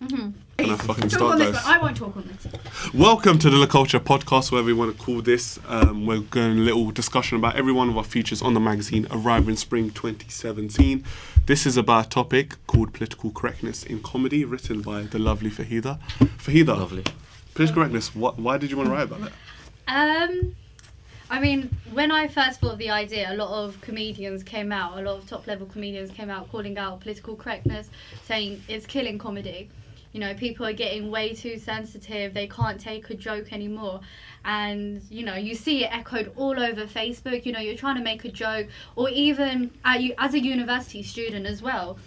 Mm-hmm. Can I fucking Talk start, on this guys? one. I won't talk on this. Welcome to the La Culture podcast, whatever you want to call this. We're going a little discussion about every one of our features on the magazine arriving spring 2017. This is about a topic called political correctness in comedy, written by the lovely Fahida. Fahida, Lovely. political correctness, why did you want to write about that? I mean, when I first thought of the idea, a lot of comedians came out, a lot of top-level comedians came out calling out political correctness, saying it's killing comedy. You know, people are getting way too sensitive, they can't take a joke anymore. And, you know, you see it echoed all over Facebook. You know, you're trying to make a joke, or even as a university student as well.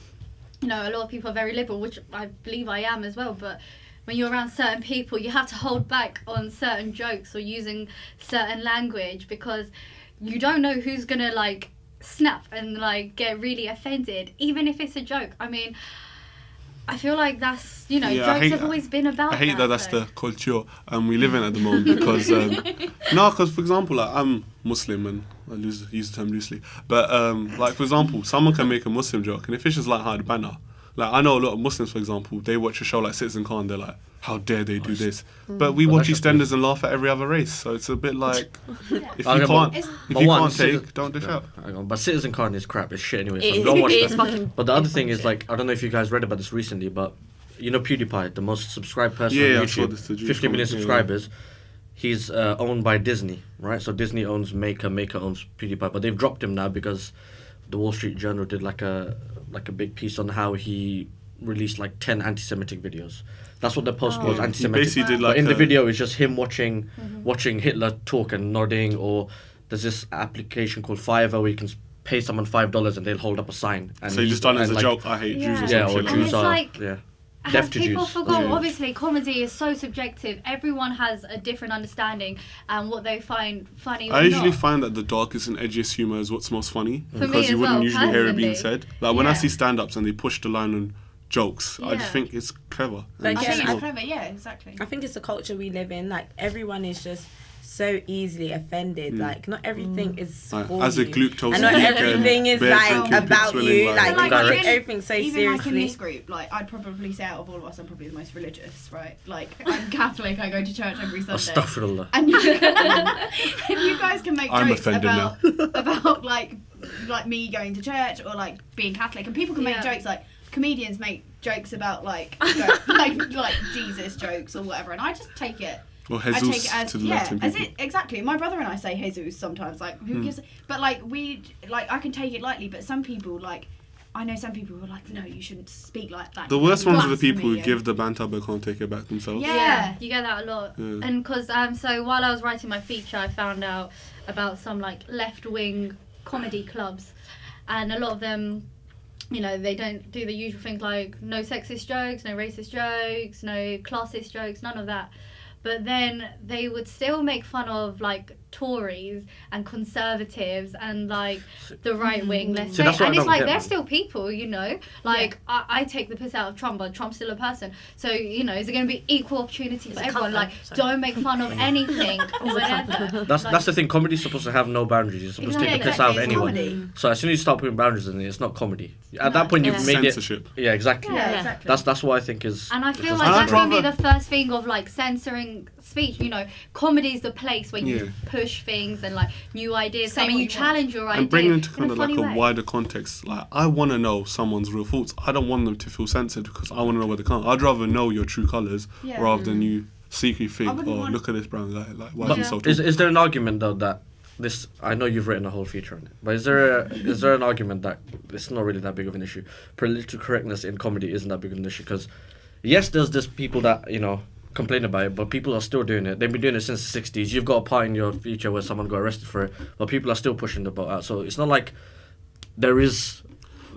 You know, a lot of people are very liberal, which I believe I am as well, but when you're around certain people, you have to hold back on certain jokes or using certain language, because you don't know who's gonna like snap and like get really offended, even if it's a joke. I mean, I feel like that's, you know, jokes have always been about. I hate that that's the culture we live in at the moment, because because for example, like, I'm Muslim and I use the term loosely, but like for example, someone can make a Muslim joke, and if it's just like hard banner. Like, I know a lot of Muslims, for example, they watch a show like Citizen Khan, they're like, how dare they do this? But we watch EastEnders and laugh at every other race, so it's a bit like, if you can't take, don't dish out. But Citizen Khan is crap, it's shit anyway, so don't watch that. But the other thing is, like, I don't know if you guys read about this recently, but you know PewDiePie, the most subscribed person on YouTube, 50 million subscribers, he's owned by Disney, right? So Disney owns Maker owns PewDiePie, but they've dropped him now because the Wall Street Journal did like a big piece on how he released like 10 anti-Semitic videos. That's what the post was, anti-Semitic. He basically did like but in the video, it's just him watching Hitler talk and nodding, or there's this application called Fiverr where you can pay someone $5 and they'll hold up a sign. And so you just done it as a joke, I hate Jews or something. And it's like, deaf to people Jews. forgot, obviously, comedy is so subjective. Everyone has a different understanding and what they find funny or I usually not. find that the darkest and edgiest humour is what's most funny, For because you wouldn't usually hear it being personally. said. Like when I see stand-ups and they push the line on jokes, I just Yeah. think it's clever. I And think it's it's smart. clever, yeah, exactly. I think it's the culture we live in. Like, everyone is just so easily offended. Like, not everything is Like, for as a you. glucose And not vegan, everything is beer like drinking, about pig you. swilling, Like, But, you like, take everything so even seriously. like in this group, like I'd probably say out of all of us, I'm probably the most religious, right? Like, I'm Catholic, I go to church every Sunday. Astaghfirullah. And you guys can make I'm jokes offended about like me going to church or like being Catholic, and people can make jokes, like comedians make jokes about like Jesus jokes or whatever, and I just take it. Or I take Jesus it as to the Latin as people. it exactly. My brother and I say Jesus sometimes. Like who gives? But like I can take it lightly. But some people, like I know some people who are like, no, you shouldn't speak like that. The worst ones are the Blasphemy people who and- give the banter but can't take it back themselves. Yeah. You get that a lot. Yeah. And because so while I was writing my feature, I found out about some like left-wing comedy clubs, and a lot of them, you know, they don't do the usual things like no sexist jokes, no racist jokes, no classist jokes, none of that. But then they would still make fun of like Tories and Conservatives and like the right wing, let's say. that's what And I it's don't like get, they're man. still people, you know. Like I take the piss out of Trump, but Trump's still a person. So, you know, is it going to be equal opportunity for everyone? Like, don't make fun of anything or whatever. That's the thing. Comedy's supposed to have no boundaries. You're supposed to take the piss out of anyone. So as soon as you start putting boundaries in it, it's not comedy. At that point, you've made Censorship. it. Yeah, exactly. Yeah, exactly. That's what I think is. And I feel is like I'd that's going to be rather- the first thing of like censoring speech. You know, comedy is the place where you Yeah. push things and like new ideas. Say I mean, what you you challenge your idea And bring it into in kind a of like funny a way. wider context. Like, I want to know someone's real thoughts. I don't want them to feel censored because I want to know where they come. I'd rather know your true colours rather than you secretly think, wouldn't want- look at this brown guy. Like, why But is he so tall? is there an argument though that this? I know you've written a whole feature on it, but is there an argument that it's not really that big of an issue? Political correctness in comedy isn't that big of an issue because, yes, there's this people that complain about it, but people are still doing it. They've been doing it since the 60s. You've got a part in your feature where someone got arrested for it, but people are still pushing the boat out. So it's not like there is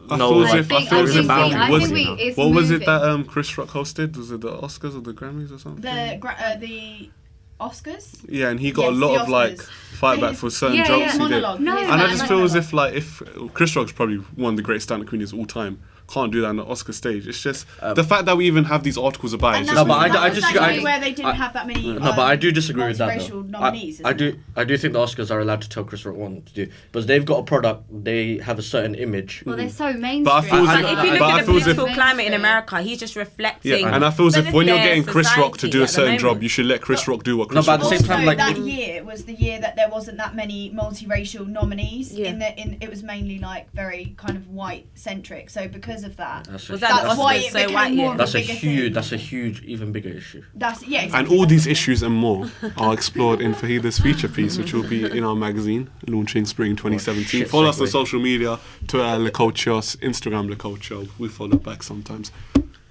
I no. feel as like, if I there is a think boundary. I Was think it- it's What was it moving. that Chris Rock hosted? Was it the Oscars or the Grammys or something? The Oscars. Yeah, and he got a Yes, lot the of like Oscars. fight back for certain Yeah, jokes yeah. he did. Monologue. No, And man, I just like feel as monologue. if like if Chris Rock's probably one of the great stand-up comedians of all time, can't do that on the Oscar stage. It's just the fact that we even have these articles about it. No, but I disagree. Where they didn't have that many. No, but I do disagree with that. Nominees, I do think the Oscars are allowed to tell Chris Rock what to do, because they've got a product. They have a certain image. Well, they're so mainstream. But if you look at the political climate in America, he's just reflecting. Yeah, and I feel as if when you're getting Chris Rock to do a certain job, you should let Chris Rock do what Chris Rock does. But at the same time, like that year was the year that there wasn't that many multiracial nominees. It was mainly like very kind of white centric. So because of that, that's why it became more of a bigger thing. That's a huge, even bigger issue. Exactly. And all these issues and more are explored in Fahida's feature piece, which will be in our magazine launching spring 2017. Follow us on social media, Twitter, Le Culture, Instagram, Le Culture. We follow back sometimes.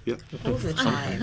Yeah. All the time.